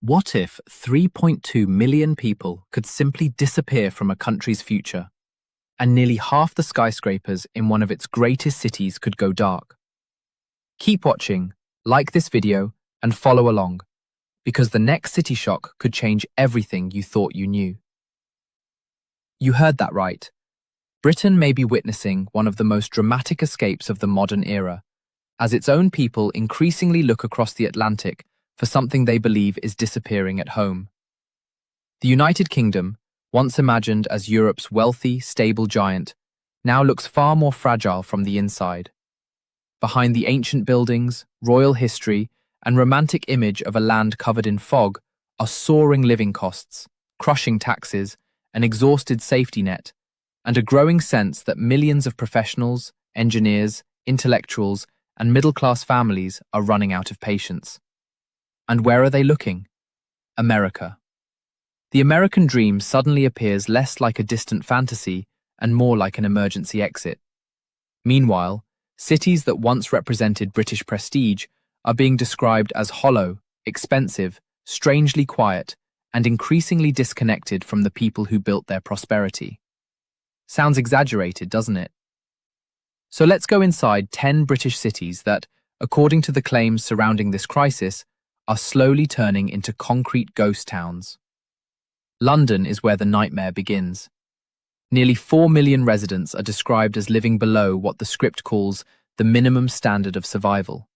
What if 3.2 million people could simply disappear from a country's future, and nearly half the skyscrapers in one of its greatest cities could go dark? Keep watching, like this video, and follow along, because the next city shock could change everything you thought you knew. You heard that right. Britain may be witnessing one of the most dramatic escapes of the modern era, as its own people increasingly look across the Atlantic for something they believe is disappearing at home. The United Kingdom, once imagined as Europe's wealthy, stable giant, now looks far more fragile from the inside. Behind the ancient buildings, royal history, and romantic image of a land covered in fog are soaring living costs, crushing taxes, an exhausted safety net, and a growing sense that millions of professionals, engineers, intellectuals, and middle-class families are running out of patience. And where are they looking? America. The American dream suddenly appears less like a distant fantasy and more like an emergency exit. Meanwhile, cities that once represented British prestige are being described as hollow, expensive, strangely quiet, and increasingly disconnected from the people who built their prosperity. Sounds exaggerated, doesn't it? So let's go inside 10 British cities that, according to the claims surrounding this crisis, are slowly turning into concrete ghost towns. London is where the nightmare begins. Nearly 4 million residents are described as living below what the script calls the minimum standard of survival.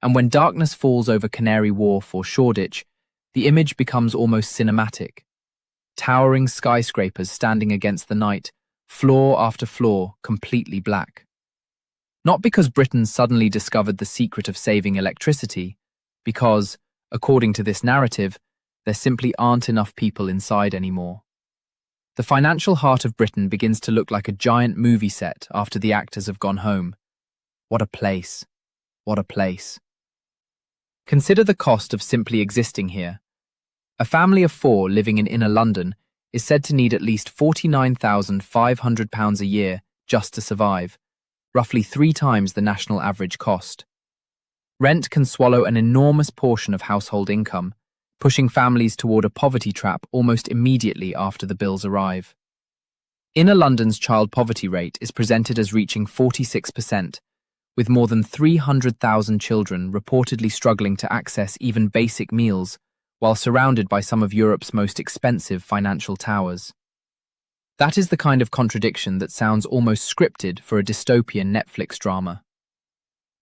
And when darkness falls over Canary Wharf or Shoreditch, the image becomes almost cinematic. Towering skyscrapers standing against the night, floor after floor completely black. Not because Britain suddenly discovered the secret of saving electricity, because, according to this narrative, there simply aren't enough people inside anymore. The financial heart of Britain begins to look like a giant movie set after the actors have gone home. What a place. What a place. Consider the cost of simply existing here. A family of 4 living in inner London is said to need at least £49,500 a year just to survive, roughly 3 times the national average cost. Rent can swallow an enormous portion of household income, pushing families toward a poverty trap almost immediately after the bills arrive. Inner London's child poverty rate is presented as reaching 46%, with more than 300,000 children reportedly struggling to access even basic meals while surrounded by some of Europe's most expensive financial towers. That is the kind of contradiction that sounds almost scripted for a dystopian Netflix drama.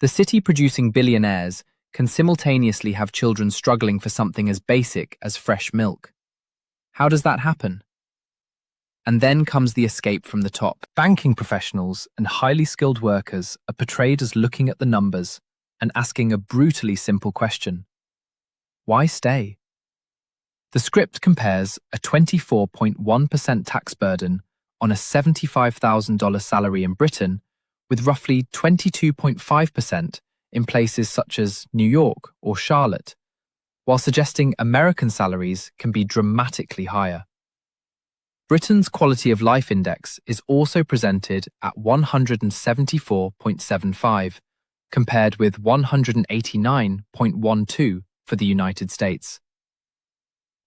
The city producing billionaires can simultaneously have children struggling for something as basic as fresh milk. How does that happen? And then comes the escape from the top. Banking professionals and highly skilled workers are portrayed as looking at the numbers and asking a brutally simple question. Why stay? The script compares a 24.1% tax burden on a $75,000 salary in Britain with roughly 22.5% in places such as New York or Charlotte, while suggesting American salaries can be dramatically higher. Britain's Quality of Life Index is also presented at 174.75, compared with 189.12 for the United States.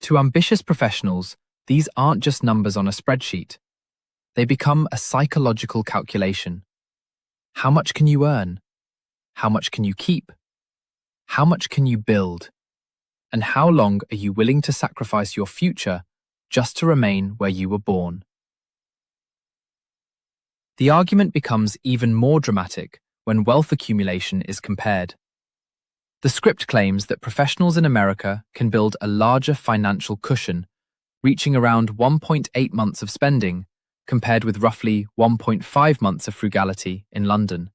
To ambitious professionals, these aren't just numbers on a spreadsheet. They become a psychological calculation. How much can you earn? How much can you keep? How much can you build? And how long are you willing to sacrifice your future just to remain where you were born? The argument becomes even more dramatic when wealth accumulation is compared. The script claims that professionals in America can build a larger financial cushion, reaching around 1.8 months of spending, compared with roughly 1.5 months of frugality in London.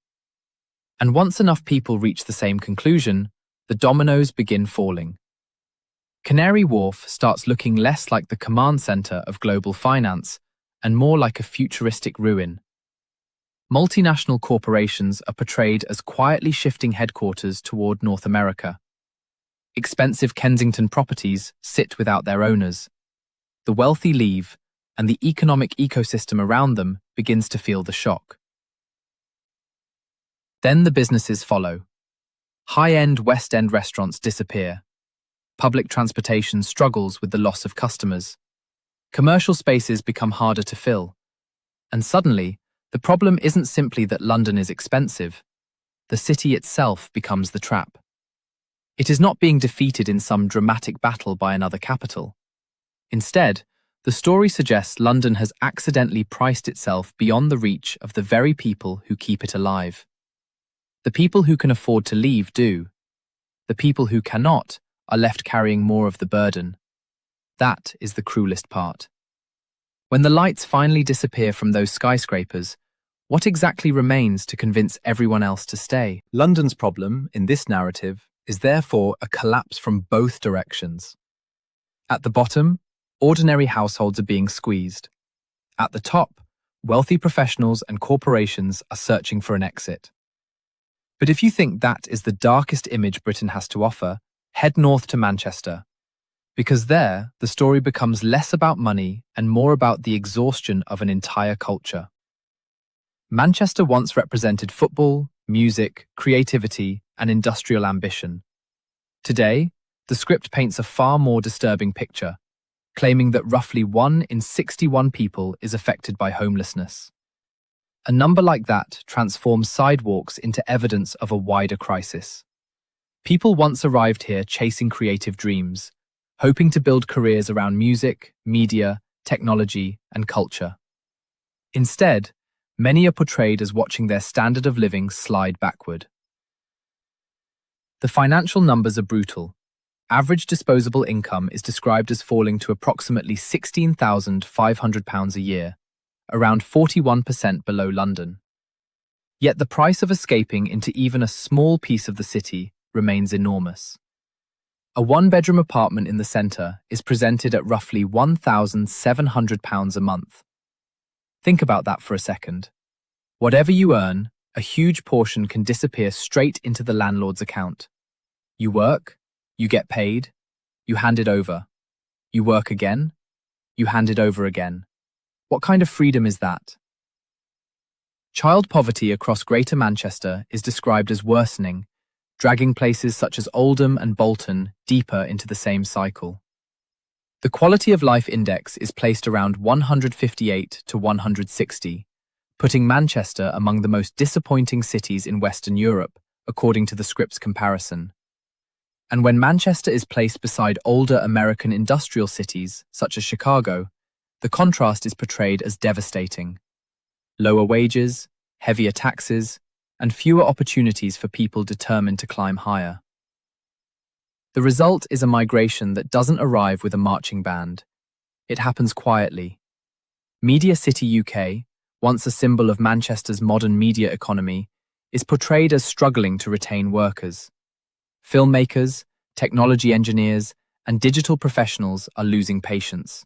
And once enough people reach the same conclusion, the dominoes begin falling. Canary Wharf starts looking less like the command center of global finance and more like a futuristic ruin. Multinational corporations are portrayed as quietly shifting headquarters toward North America. Expensive Kensington properties sit without their owners. The wealthy leave, and the economic ecosystem around them begins to feel the shock. Then the businesses follow. High-end West End restaurants disappear. Public transportation struggles with the loss of customers. Commercial spaces become harder to fill. And suddenly, the problem isn't simply that London is expensive. The city itself becomes the trap. It is not being defeated in some dramatic battle by another capital. Instead, the story suggests London has accidentally priced itself beyond the reach of the very people who keep it alive. The people who can afford to leave do. The people who cannot are left carrying more of the burden. That is the cruelest part. When the lights finally disappear from those skyscrapers, what exactly remains to convince everyone else to stay? London's problem, in this narrative, is therefore a collapse from both directions. At the bottom, ordinary households are being squeezed. At the top, wealthy professionals and corporations are searching for an exit. But if you think that is the darkest image Britain has to offer, head north to Manchester, because there, the story becomes less about money and more about the exhaustion of an entire culture. Manchester once represented football, music, creativity, and industrial ambition. Today, the script paints a far more disturbing picture, claiming that roughly 1 in 61 people is affected by homelessness. A number like that transforms sidewalks into evidence of a wider crisis. People once arrived here chasing creative dreams, hoping to build careers around music, media, technology, and culture. Instead, many are portrayed as watching their standard of living slide backward. The financial numbers are brutal. Average disposable income is described as falling to approximately £16,500 a year, around 41% below London. Yet the price of escaping into even a small piece of the city remains enormous. A one-bedroom apartment in the centre is presented at roughly £1,700 a month. Think about that for a second. Whatever you earn, a huge portion can disappear straight into the landlord's account. You work, you get paid, you hand it over. You work again, you hand it over again. What kind of freedom is that? Child poverty across Greater Manchester is described as worsening, dragging places such as Oldham and Bolton deeper into the same cycle. The Quality of Life Index is placed around 158 to 160, putting Manchester among the most disappointing cities in Western Europe, according to the Scripps comparison. And when Manchester is placed beside older American industrial cities, such as Chicago, the contrast is portrayed as devastating. Lower wages, heavier taxes, and fewer opportunities for people determined to climb higher. The result is a migration that doesn't arrive with a marching band. It happens quietly. Media City UK, once a symbol of Manchester's modern media economy, is portrayed as struggling to retain workers. Filmmakers, technology engineers, and digital professionals are losing patience.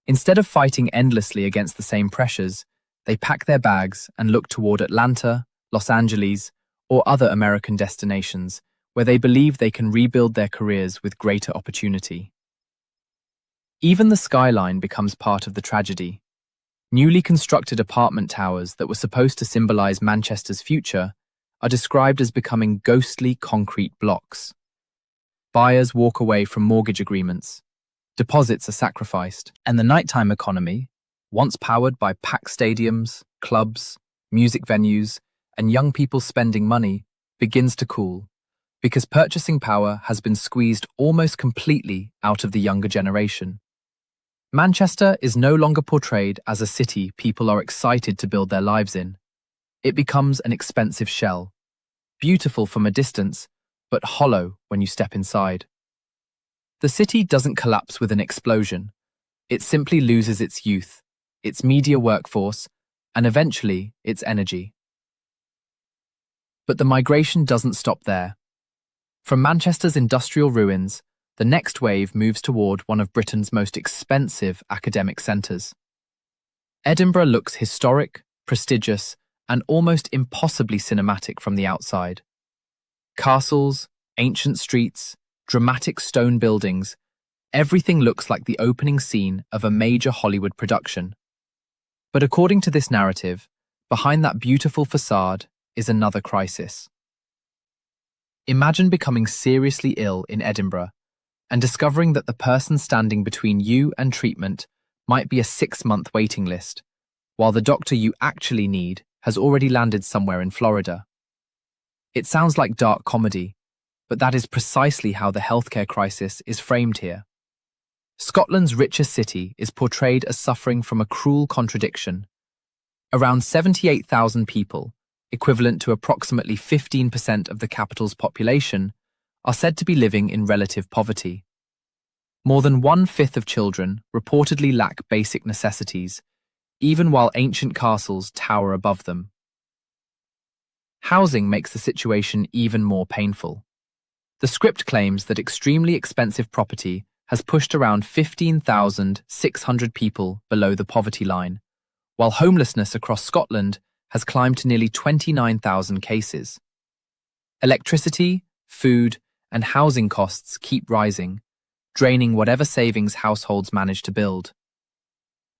Instead of fighting endlessly against the same pressures, they pack their bags and look toward Atlanta, Los Angeles, or other American destinations where they believe they can rebuild their careers with greater opportunity. Even the skyline becomes part of the tragedy. Newly constructed apartment towers that were supposed to symbolize Manchester's future are described as becoming ghostly concrete blocks. Buyers walk away from mortgage agreements, deposits are sacrificed, and the nighttime economy, once powered by packed stadiums, clubs, music venues, and young people spending money, begins to cool, because purchasing power has been squeezed almost completely out of the younger generation. Manchester is no longer portrayed as a city people are excited to build their lives in. It becomes an expensive shell, beautiful from a distance, but hollow when you step inside. The city doesn't collapse with an explosion. It simply loses its youth, its media workforce, and eventually its energy. But the migration doesn't stop there. From Manchester's industrial ruins, the next wave moves toward one of Britain's most expensive academic centres. Edinburgh looks historic, prestigious, and almost impossibly cinematic from the outside. Castles, ancient streets, dramatic stone buildings, everything looks like the opening scene of a major Hollywood production. But according to this narrative, behind that beautiful facade is another crisis. Imagine becoming seriously ill in Edinburgh and discovering that the person standing between you and treatment might be a 6-month waiting list, while the doctor you actually need has already landed somewhere in Florida. It sounds like dark comedy, but that is precisely how the healthcare crisis is framed here. Scotland's richest city is portrayed as suffering from a cruel contradiction. Around 78,000 people, equivalent to approximately 15% of the capital's population, are said to be living in relative poverty. More than 1/5 of children reportedly lack basic necessities, even while ancient castles tower above them. Housing makes the situation even more painful. The script claims that extremely expensive property has pushed around 15,600 people below the poverty line, while homelessness across Scotland has climbed to nearly 29,000 cases. Electricity, food, and housing costs keep rising, draining whatever savings households manage to build.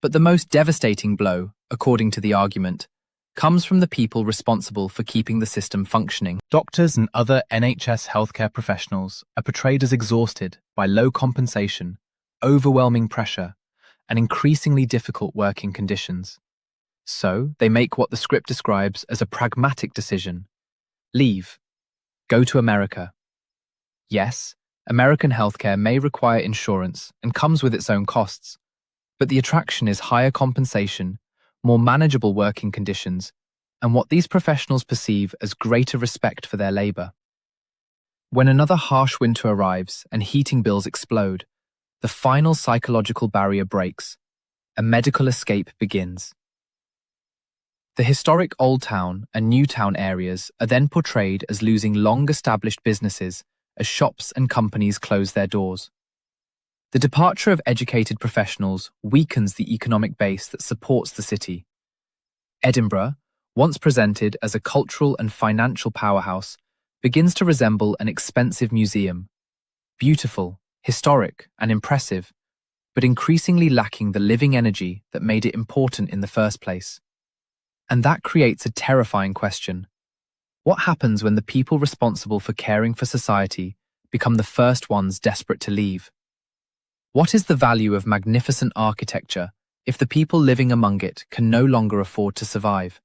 But the most devastating blow, according to the argument, comes from the people responsible for keeping the system functioning. Doctors and other NHS healthcare professionals are portrayed as exhausted by low compensation, overwhelming pressure, and increasingly difficult working conditions. So, they make what the script describes as a pragmatic decision. Leave. Go to America. Yes, American healthcare may require insurance and comes with its own costs, but the attraction is higher compensation, more manageable working conditions, and what these professionals perceive as greater respect for their labor. When another harsh winter arrives and heating bills explode, the final psychological barrier breaks. A medical escape begins. The historic Old Town and New Town areas are then portrayed as losing long-established businesses as shops and companies close their doors. The departure of educated professionals weakens the economic base that supports the city. Edinburgh, once presented as a cultural and financial powerhouse, begins to resemble an expensive museum. Beautiful, historic, and impressive, but increasingly lacking the living energy that made it important in the first place. And that creates a terrifying question. What happens when the people responsible for caring for society become the first ones desperate to leave? What is the value of magnificent architecture if the people living among it can no longer afford to survive?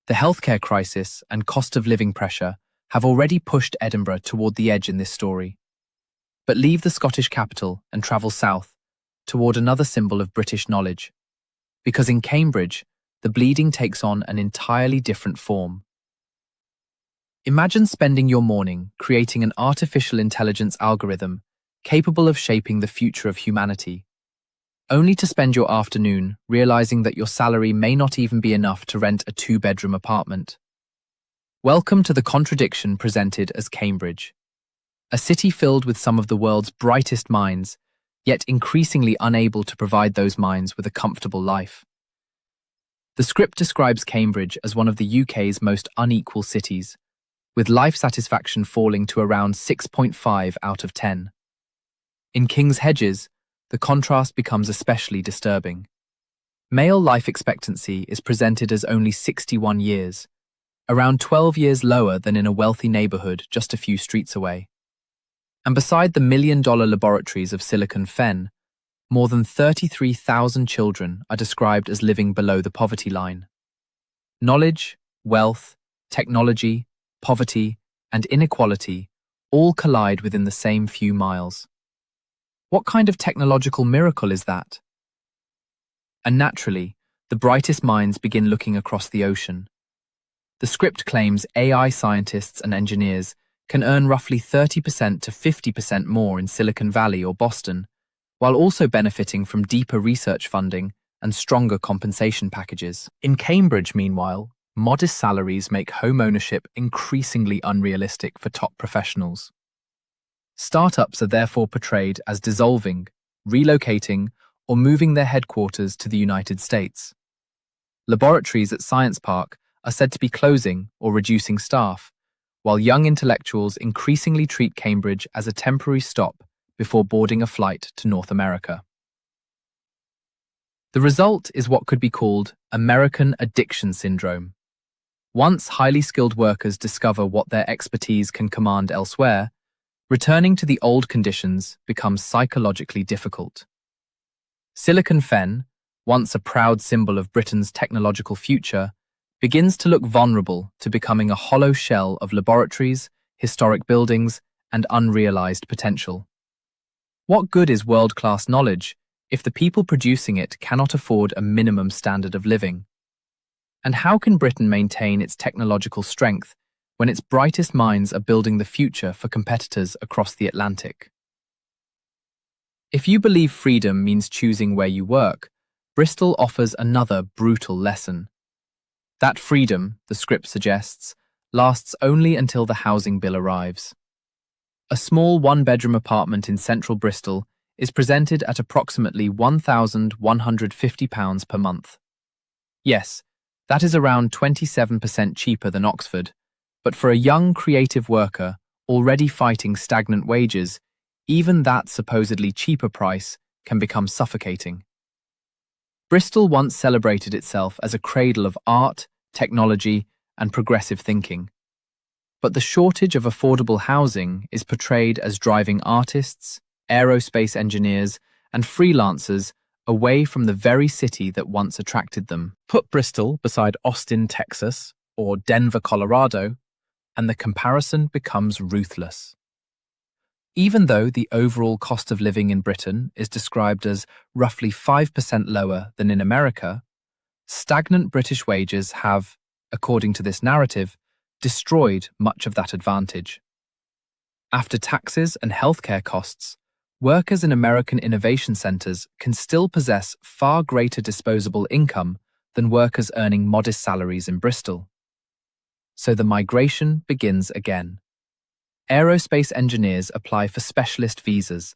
The healthcare crisis and cost of living pressure have already pushed Edinburgh toward the edge in this story. But leave the Scottish capital and travel south, toward another symbol of British knowledge. Because in Cambridge, the bleeding takes on an entirely different form. Imagine spending your morning creating an artificial intelligence algorithm capable of shaping the future of humanity, only to spend your afternoon realizing that your salary may not even be enough to rent a 2-bedroom apartment. Welcome to the contradiction presented as Cambridge, a city filled with some of the world's brightest minds, yet increasingly unable to provide those minds with a comfortable life. The script describes Cambridge as one of the UK's most unequal cities, with life satisfaction falling to around 6.5 out of 10. In King's Hedges, the contrast becomes especially disturbing. Male life expectancy is presented as only 61 years, around 12 years lower than in a wealthy neighbourhood just a few streets away. And beside the million-dollar laboratories of Silicon Fen, more than 33,000 children are described as living below the poverty line. Knowledge, wealth, technology, poverty, and inequality all collide within the same few miles. What kind of technological miracle is that? And naturally, the brightest minds begin looking across the ocean. The script claims AI scientists and engineers can earn roughly 30% to 50% more in Silicon Valley or Boston, while also benefiting from deeper research funding and stronger compensation packages. In Cambridge, meanwhile, modest salaries make home ownership increasingly unrealistic for top professionals. Startups are therefore portrayed as dissolving, relocating, or moving their headquarters to the United States. Laboratories at Science Park are said to be closing or reducing staff, while young intellectuals increasingly treat Cambridge as a temporary stop before boarding a flight to North America. The result is what could be called American addiction syndrome. Once highly skilled workers discover what their expertise can command elsewhere, Returning to the old conditions becomes psychologically difficult. Silicon Fen, once a proud symbol of Britain's technological future, begins to look vulnerable to becoming a hollow shell of laboratories, historic buildings, and unrealized potential. What good is world-class knowledge if the people producing it cannot afford a minimum standard of living? And how can Britain maintain its technological strength when its brightest minds are building the future for competitors across the Atlantic? If you believe freedom means choosing where you work, Bristol offers another brutal lesson. That freedom, the script suggests, lasts only until the housing bill arrives. A small one-bedroom apartment in central Bristol is presented at approximately £1,150 per month. Yes, that is around 27% cheaper than Oxford, but for a young creative worker already fighting stagnant wages, even that supposedly cheaper price can become suffocating. Bristol once celebrated itself as a cradle of art, technology, and progressive thinking. But the shortage of affordable housing is portrayed as driving artists, aerospace engineers, and freelancers away from the very city that once attracted them. Put Bristol beside Austin, Texas, or Denver, Colorado, and the comparison becomes ruthless. Even though the overall cost of living in Britain is described as roughly 5% lower than in America, stagnant British wages have, according to this narrative, destroyed much of that advantage. After taxes and healthcare costs, workers in American innovation centers can still possess far greater disposable income than workers earning modest salaries in Bristol. So the migration begins again. Aerospace engineers apply for specialist visas.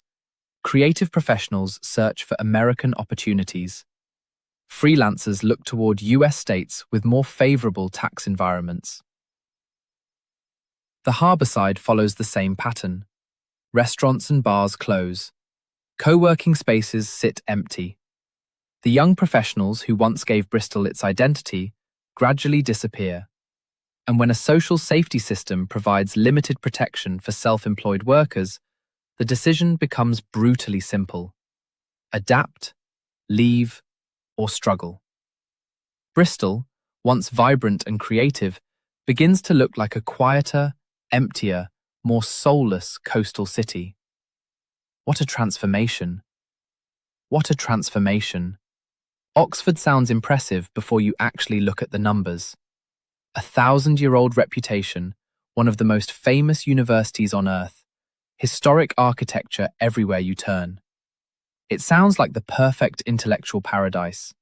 Creative professionals search for American opportunities. Freelancers look toward US states with more favorable tax environments. The harbourside follows the same pattern. Restaurants and bars close. Co-working spaces sit empty. The young professionals who once gave Bristol its identity gradually disappear. And when a social safety system provides limited protection for self-employed workers, the decision becomes brutally simple. Adapt, leave, or struggle. Bristol, once vibrant and creative, begins to look like a quieter, emptier, more soulless coastal city. What a transformation. What a transformation. Oxford sounds impressive before you actually look at the numbers. A 1,000-year-old reputation, one of the most famous universities on earth, historic architecture everywhere you turn. It sounds like the perfect intellectual paradise,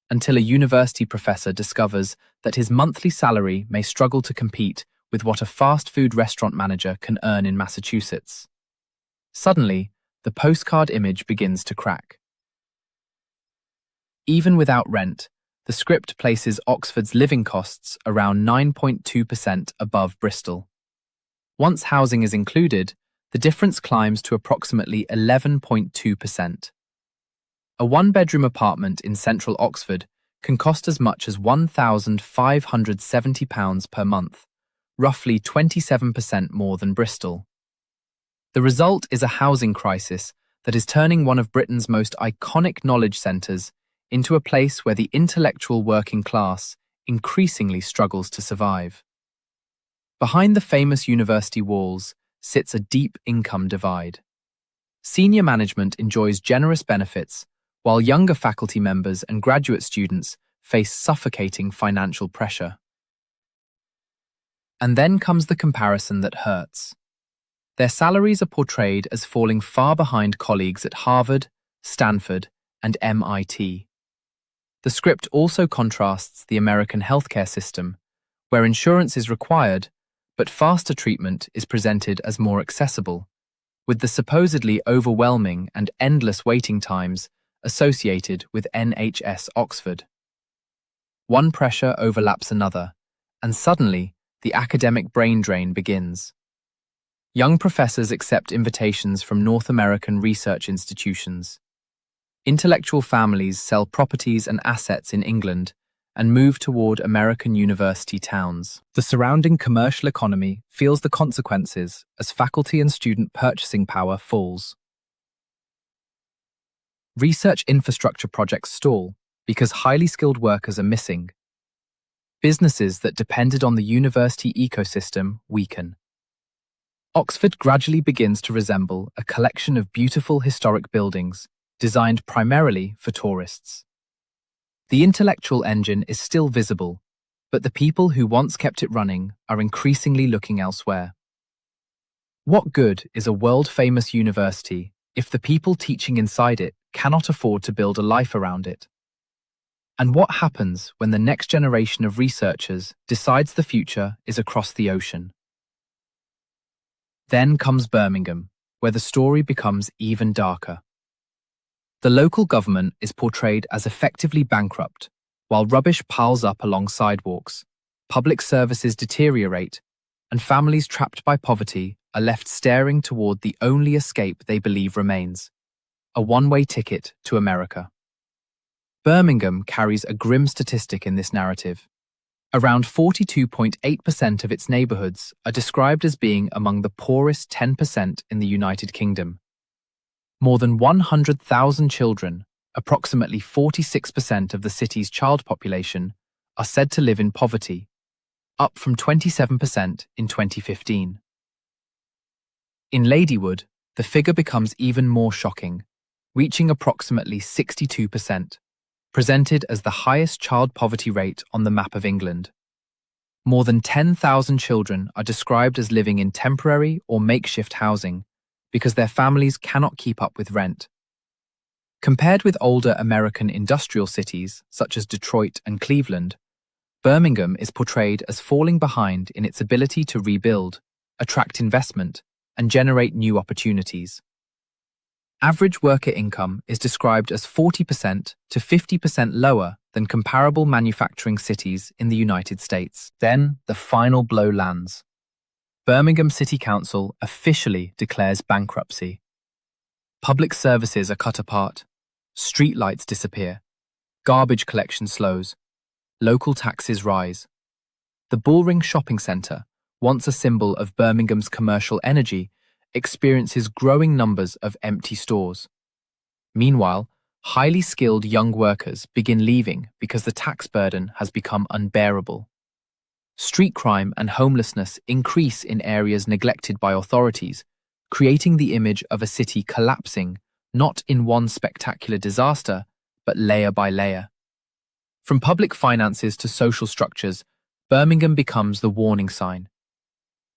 until a university professor discovers that his monthly salary may struggle to compete with what a fast food restaurant manager can earn in Massachusetts. Suddenly, the postcard image begins to crack. Even without rent, the script places Oxford's living costs around 9.2% above Bristol. Once housing is included, the difference climbs to approximately 11.2%. A one-bedroom apartment in central Oxford can cost as much as £1,570 per month, roughly 27% more than Bristol. The result is a housing crisis that is turning one of Britain's most iconic knowledge centres into a place where the intellectual working class increasingly struggles to survive. Behind the famous university walls sits a deep income divide. Senior management enjoys generous benefits, while younger faculty members and graduate students face suffocating financial pressure. And then comes the comparison that hurts. Their salaries are portrayed as falling far behind colleagues at Harvard, Stanford, and MIT. The script also contrasts the American healthcare system, where insurance is required, but faster treatment is presented as more accessible, with the supposedly overwhelming and endless waiting times associated with NHS Oxford. One pressure overlaps another, and suddenly the academic brain drain begins. Young professors accept invitations from North American research institutions. Intellectual families sell properties and assets in England and move toward American university towns. The surrounding commercial economy feels the consequences as faculty and student purchasing power falls. Research infrastructure projects stall because highly skilled workers are missing. Businesses that depended on the university ecosystem weaken. Oxford gradually begins to resemble a collection of beautiful historic buildings designed primarily for tourists. The intellectual engine is still visible, but the people who once kept it running are increasingly looking elsewhere. What good is a world-famous university if the people teaching inside it cannot afford to build a life around it? And what happens when the next generation of researchers decides the future is across the ocean? Then comes Birmingham, where the story becomes even darker. The local government is portrayed as effectively bankrupt, while rubbish piles up along sidewalks, public services deteriorate, and families trapped by poverty are left staring toward the only escape they believe remains: a one-way ticket to America. Birmingham carries a grim statistic in this narrative. Around 42.8% of its neighbourhoods are described as being among the poorest 10% in the United Kingdom. More than 100,000 children, approximately 46% of the city's child population, are said to live in poverty, up from 27% in 2015. In Ladywood, the figure becomes even more shocking, reaching approximately 62%. Presented as the highest child poverty rate on the map of England. More than 10,000 children are described as living in temporary or makeshift housing because their families cannot keep up with rent. Compared with older American industrial cities such as Detroit and Cleveland, Birmingham is portrayed as falling behind in its ability to rebuild, attract investment, and generate new opportunities. Average worker income is described as 40% to 50% lower than comparable manufacturing cities in the United States. Then the final blow lands. Birmingham City Council officially declares bankruptcy. Public services are cut apart, streetlights disappear, garbage collection slows, local taxes rise. The Bullring Shopping Centre, once a symbol of Birmingham's commercial energy, experiences growing numbers of empty stores. Meanwhile, highly skilled young workers begin leaving because the tax burden has become unbearable. Street crime and homelessness increase in areas neglected by authorities, creating the image of a city collapsing, not in one spectacular disaster, but layer by layer. From public finances to social structures, Birmingham becomes the warning sign.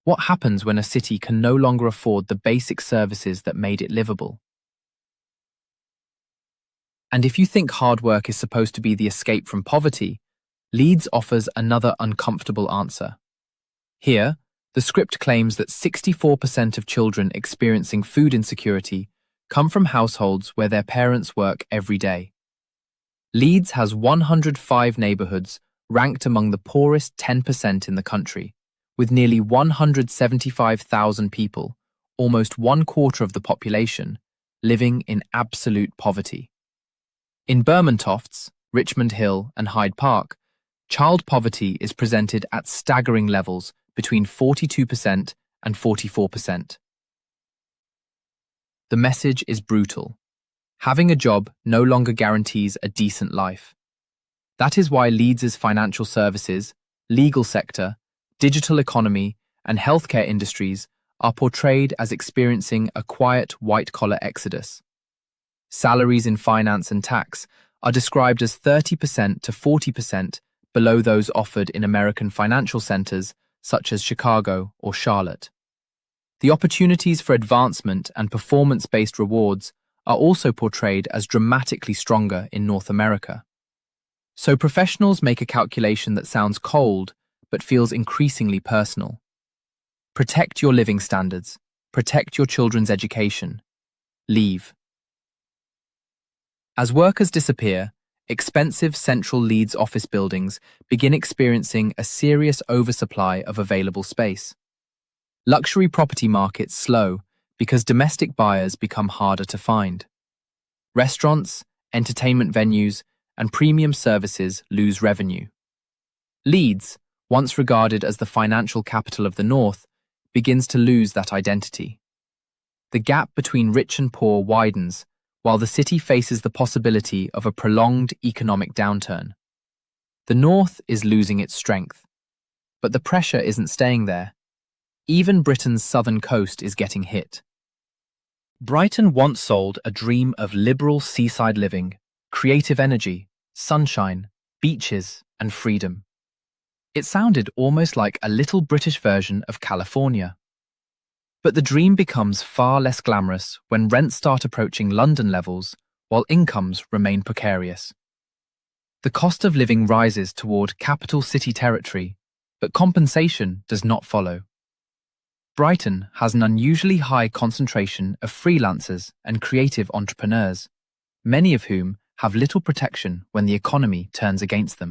What happens when a city can no longer afford the basic services that made it livable? And if you think hard work is supposed to be the escape from poverty, Leeds offers another uncomfortable answer. Here, the script claims that 64% of children experiencing food insecurity come from households where their parents work every day. Leeds has 105 neighbourhoods ranked among the poorest 10% in the country, with nearly 175,000 people, almost 1/4 of the population, living in absolute poverty. In Bermontofts, Richmond Hill and Hyde Park, child poverty is presented at staggering levels between 42% and 44%. The message is brutal. Having a job no longer guarantees a decent life. That is why Leeds's financial services, legal sector, digital economy, and healthcare industries are portrayed as experiencing a quiet white-collar exodus. Salaries in finance and tax are described as 30% to 40% below those offered in American financial centers such as Chicago or Charlotte. The opportunities for advancement and performance-based rewards are also portrayed as dramatically stronger in North America. So professionals make a calculation that sounds cold but feels increasingly personal. Protect your living standards. Protect your children's education. Leave. As workers disappear, expensive central Leeds office buildings begin experiencing a serious oversupply of available space. Luxury property markets slow because domestic buyers become harder to find. Restaurants, entertainment venues, and premium services lose revenue. Leeds, once regarded as the financial capital of the North, begins to lose that identity. The gap between rich and poor widens, while the city faces the possibility of a prolonged economic downturn. The North is losing its strength, but the pressure isn't staying there. Even Britain's southern coast is getting hit. Brighton once sold a dream of liberal seaside living, creative energy, sunshine, beaches, and freedom. It sounded almost like a little British version of California. But the dream becomes far less glamorous when rents start approaching London levels while incomes remain precarious. The cost of living rises toward capital city territory, but compensation does not follow. Brighton has an unusually high concentration of freelancers and creative entrepreneurs, many of whom have little protection when the economy turns against them.